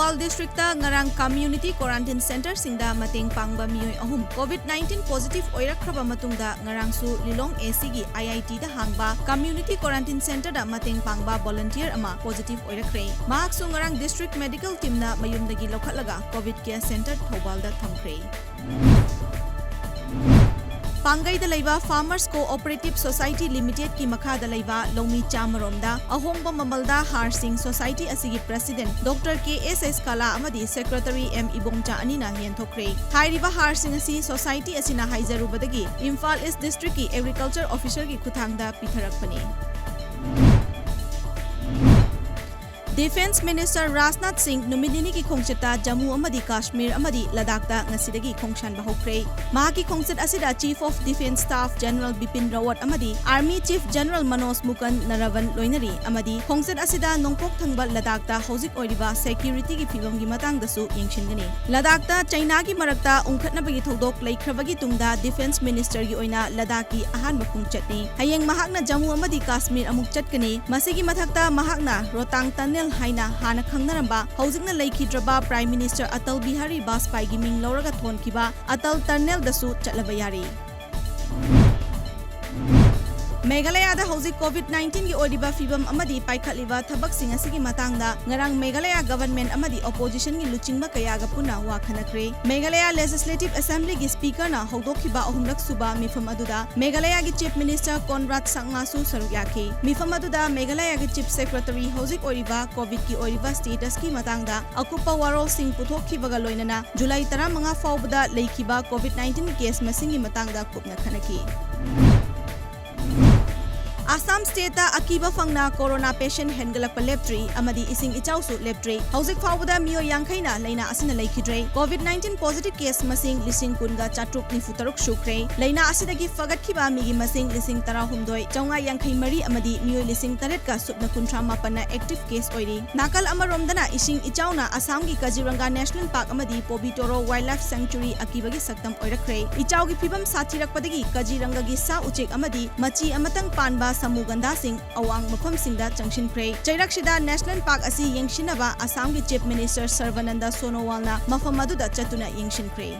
Thobal District ngarang Community Quarantine Center singda mateng pangba miyoi ahum COVID-19 positive oirakraba matungda ngarang su Lilong AC gi IIT da hangba Community Quarantine Center da mateng pangba volunteer ama positive oirakre. Mahak su ngarang District Medical Team na mayumdagi lokhatlaga COVID Care Center Thobal da thamkre. Pangai da laiba Farmers Cooperative Society Limited ki makha da laiba Lomi Chamaromda ahongba mamalda Harsing Society asigi President Dr. KSS Kala amadi Secretary M Ibongcha anina yenthokre. Hairiba Harsing asi Society asina haizarubadagi Imphal East District ki Agriculture Officer ki khuthangda pitharakpani. Defense Minister Rajnath Singh numidini ki khongchata Jammu amadi Kashmir amadi Ladakh da ngasidagi khongshan bahokre. Mahaki khongchat asida Chief of Defense Staff General Bipin Rawat amadi Army Chief General Manoj Mukundan Naravan loinari amadi khongchat asida nongpok thangba Ladakh da hojik oiriba security ki phibam gi matang dasu yengshingani. Ladakh da China gi marakta ungkhatnabagi thodok laikhrabagi tungda Defense Minister gi oina Ladakh ki ahan khongchatni. Hayeng mahakna Jammu amadi Kashmir amuk chatkani. Masigi mathakta mahakna Rotang Tunnel haina hana khangnaramba hojikna laikhidraba Prime Minister Atal Bihari Vajpayee gi ming lauraga thonkiba Atal Tunnel dasu chatlaba yari. Meghalaya da hojik COVID-19 gi oidiba fibam amadi paikhatliba thabak sing asigi matangda ngarang Meghalaya government amadi opposition gi luchingba kayaga puna wa khanakre. Meghalaya Legislative Assembly gi speaker na hodokhiba ahumlak suba mifam aduda Meghalaya gi Chief Minister Conrad Sangmasu saruk yakhi. Mifam aduda Meghalaya gi Chief Secretary hojik oidiba COVID gi oidiba status ki matangda akupa warol sing puthokhibaga loinana July 15 faubada leikhiba COVID-19 case masing gi matangda kupna khanaki. Assam State da akiba fangna corona patient hengalakpa leptri amadi ising ichausu leptri hojik faubada miyo yangkhaina leina asina laikhidre COVID-19 positive case masing lising kunga chatruk ni futaruk shukre leina asidagi fagatkiba migi masing lising tarahumdoi chaunga yangkhai mari amadi miyo lising taret ka subna kuntra mapana active case oiri nakal amaromdana ising ichauna Assam gi Kaziranga National Park amadi Pobitoro Wildlife Sanctuary akibagi saktam oirakre ichaugi phibam sathirakpadagi Kaziranga gi sa uchek amadi machi amatang panba Samuganda Singh awang mafam singda changshin kre Chairakshida National Park asi yengshinaba Assam gi Chief Minister Sarvananda Sonowal na mafam aduda chatuna yengshin kre.